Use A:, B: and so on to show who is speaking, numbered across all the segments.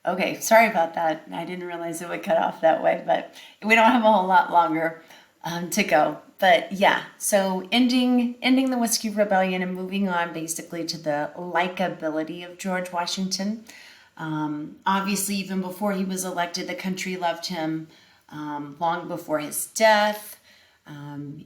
A: Okay, sorry about that. I didn't realize it would cut off that way, but we don't have a whole lot longer to go. But yeah, so ending the Whiskey Rebellion and moving on basically to the likability of George Washington. Obviously, even before he was elected, the country loved him. Long before his death,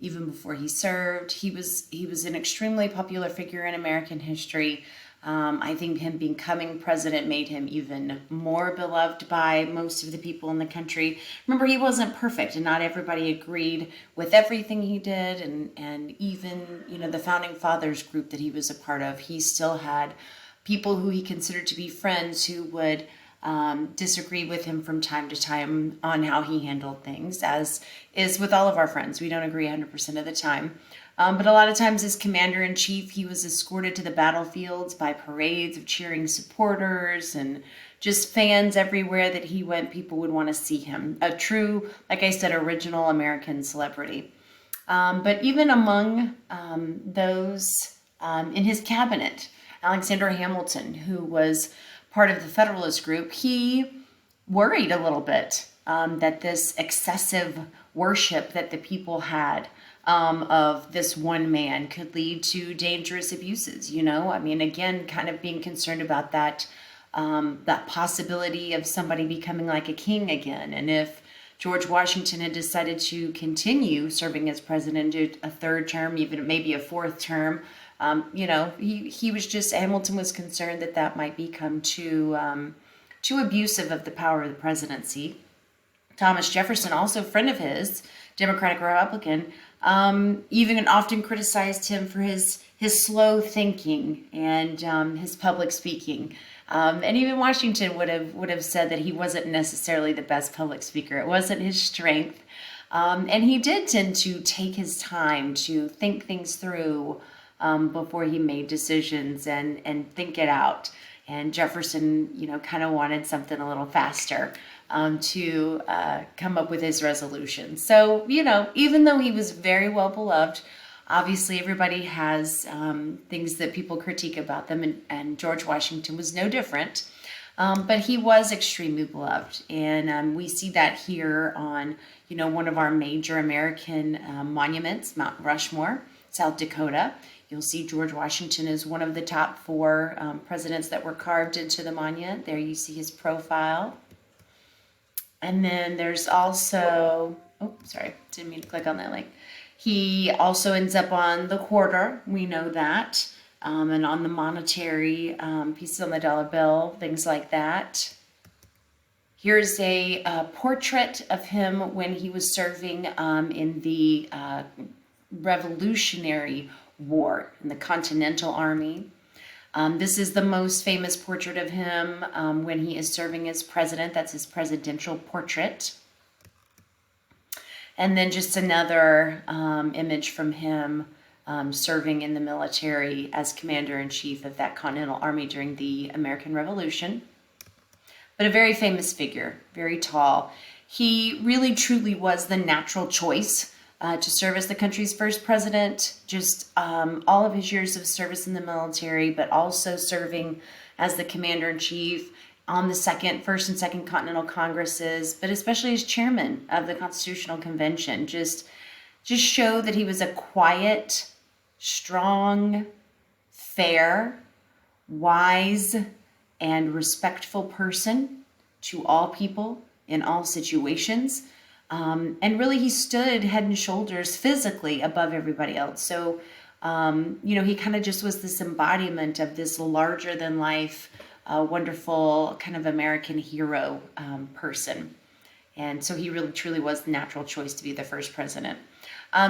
A: even before he served, he was an extremely popular figure in American history. I think him becoming president made him even more beloved by most of the people in the country. Remember, he wasn't perfect, and not everybody agreed with everything he did, and even the founding fathers group that he was a part of, he still had people who he considered to be friends who would disagree with him from time to time on how he handled things, as is with all of our friends. We don't agree 100% of the time. But a lot of times, as commander in chief, he was escorted to the battlefields by parades of cheering supporters and just fans everywhere that he went. People would want to see him. A true, like I said, original American celebrity. But even among those in his cabinet, Alexander Hamilton, who was part of the Federalist group, he worried a little bit that this excessive worship that the people had of this one man could lead to dangerous abuses. I mean, again, kind of being concerned about that possibility of somebody becoming like a king again. And if George Washington had decided to continue serving as president, do a third term, even maybe a fourth term, he was just, Hamilton was concerned that that might become too abusive of the power of the presidency. Thomas Jefferson, also a friend of his, Democratic Republican, even often criticized him for his slow thinking and his public speaking. And even Washington would have said that he wasn't necessarily the best public speaker. It wasn't his strength. And he did tend to take his time to think things through before he made decisions and think it out. And Jefferson, kind of wanted something a little faster to come up with his resolution. So, even though he was very well beloved, obviously everybody has things that people critique about them, and George Washington was no different. But he was extremely beloved, and we see that here on, one of our major American monuments, Mount Rushmore, South Dakota. You'll see George Washington is one of the top 4 presidents that were carved into the monument. There you see his profile. And then there's also, didn't mean to click on that link. He also ends up on the quarter, we know that, and on the monetary pieces on the dollar bill, things like that. Here's a portrait of him when he was serving in the Revolutionary War in the Continental Army. This is the most famous portrait of him when he is serving as president. That's his presidential portrait. And then just another image from him serving in the military as commander-in-chief of that Continental Army during the American Revolution. But a very famous figure, very tall. He really truly was the natural choice to serve as the country's first president, just all of his years of service in the military, but also serving as the commander-in-chief on the first and second Continental Congresses, but especially as chairman of the Constitutional Convention. Just show that he was a quiet, strong, fair, wise, and respectful person to all people in all situations. And really, he stood head and shoulders physically above everybody else. So, he kind of just was this embodiment of this larger than life, wonderful kind of American hero person. And so he really truly was the natural choice to be the first president.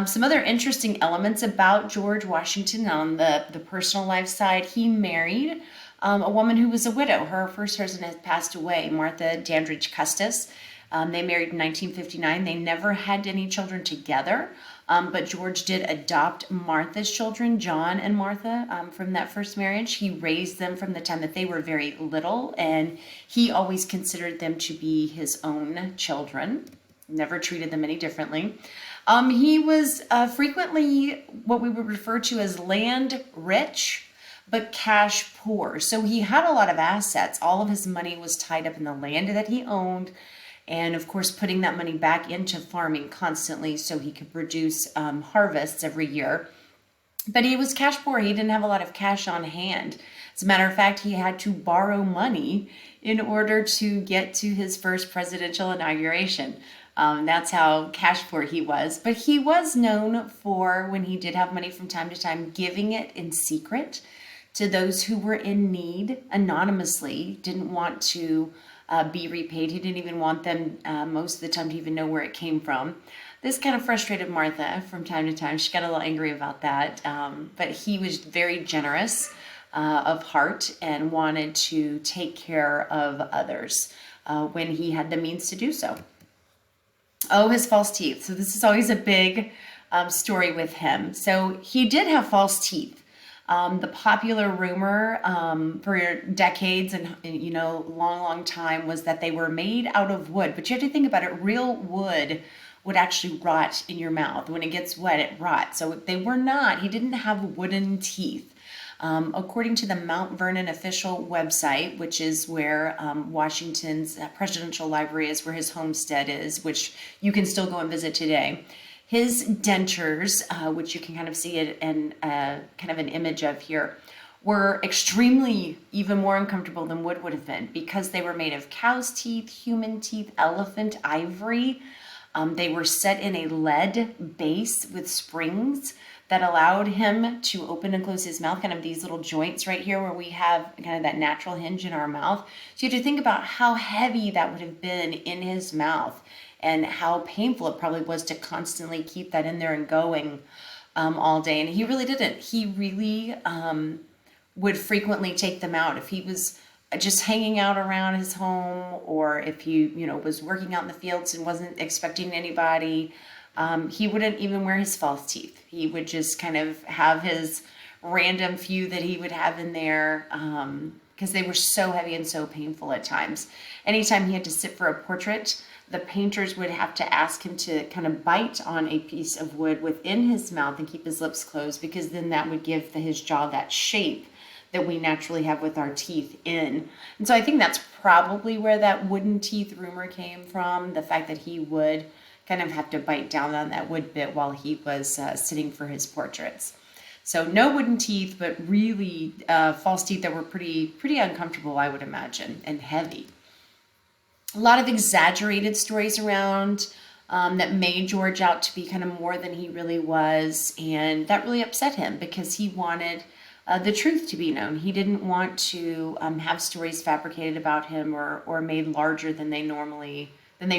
A: Some other interesting elements about George Washington on the personal life side: he married a woman who was a widow. Her first husband had passed away, Martha Dandridge Custis. They married in 1959. They never had any children together, but George did adopt Martha's children, John and Martha, from that first marriage. He raised them from the time that they were very little, and he always considered them to be his own children, never treated them any differently. He was frequently what we would refer to as land rich, but cash poor. So he had a lot of assets. All of his money was tied up in the land that he owned, and of course putting that money back into farming constantly so he could produce harvests every year. But he was cash poor. He didn't have a lot of cash on hand. As a matter of fact, he had to borrow money in order to get to his first presidential inauguration. That's how cash poor he was. But he was known for, when he did have money from time to time, giving it in secret to those who were in need anonymously, didn't want to be repaid. He didn't even want them most of the time to even know where it came from. This kind of frustrated Martha from time to time. She got a little angry about that. But he was very generous of heart and wanted to take care of others when he had the means to do so. Oh, his false teeth. So this is always a big story with him. So he did have false teeth. The popular rumor for decades and long time was that they were made out of wood. But you have to think about it. Real wood would actually rot in your mouth. When it gets wet, it rots. So they were not. He didn't have wooden teeth. According to the Mount Vernon official website, which is where Washington's presidential library is, where his homestead is, which you can still go and visit today, his dentures, which you can kind of see it in kind of an image of here, were extremely even more uncomfortable than wood would have been because they were made of cow's teeth, human teeth, elephant ivory. They were set in a lead base with springs that allowed him to open and close his mouth, kind of these little joints right here where we have kind of that natural hinge in our mouth. So you have to think about how heavy that would have been in his mouth and how painful it probably was to constantly keep that in there and going all day. And he really didn't. He really would frequently take them out. If he was just hanging out around his home, or if he, was working out in the fields and wasn't expecting anybody, he wouldn't even wear his false teeth. He would just kind of have his random few that he would have in there because they were so heavy and so painful at times. Anytime he had to sit for a portrait, the painters would have to ask him to kind of bite on a piece of wood within his mouth and keep his lips closed, because then that would give his jaw that shape that we naturally have with our teeth in. And so I think that's probably where that wooden teeth rumor came from, the fact that he would kind of have to bite down on that wood bit while he was sitting for his portraits. So no wooden teeth, but really false teeth that were pretty uncomfortable, I would imagine, and heavy. A lot of exaggerated stories around that made George out to be kind of more than he really was, and that really upset him because he wanted the truth to be known. He didn't want to have stories fabricated about him or made larger than they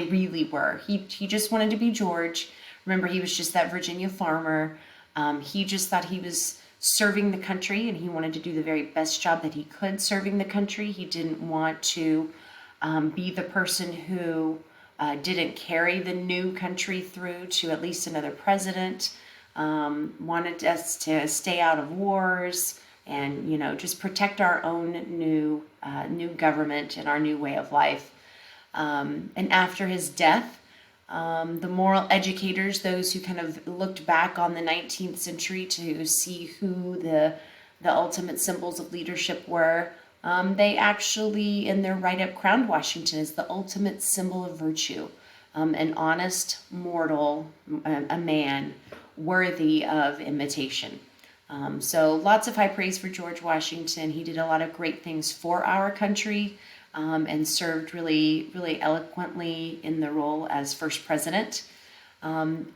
A: really were. He just wanted to be George. Remember, he was just that Virginia farmer. He just thought he was serving the country, and he wanted to do the very best job that he could serving the country. He didn't want to be the person who didn't carry the new country through to at least another president. Wanted us to stay out of wars and, just protect our own new government and our new way of life. And after his death, the moral educators, those who kind of looked back on the 19th century to see who the ultimate symbols of leadership were, they actually, in their write-up, crowned Washington as the ultimate symbol of virtue, an honest mortal, a man worthy of imitation. So lots of high praise for George Washington. He did a lot of great things for our country and served really, really eloquently in the role as first president.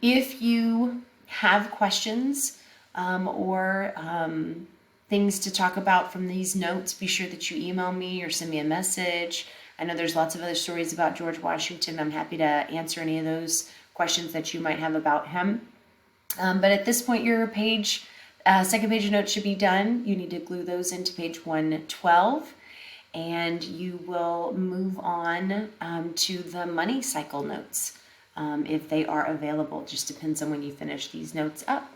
A: If you have questions or things to talk about from these notes, be sure that you email me or send me a message. I know there's lots of other stories about George Washington. I'm happy to answer any of those questions that you might have about him. But at this point, your second page of notes should be done. You need to glue those into page 112, and you will move on to the money cycle notes if they are available. Just depends on when you finish these notes up.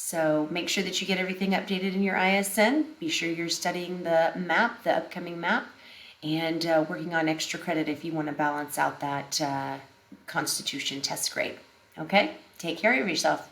A: So make sure that you get everything updated in your ISN. Be sure you're studying the map, the upcoming map, and working on extra credit if you want to balance out that Constitution test grade. Okay? Take care of yourself.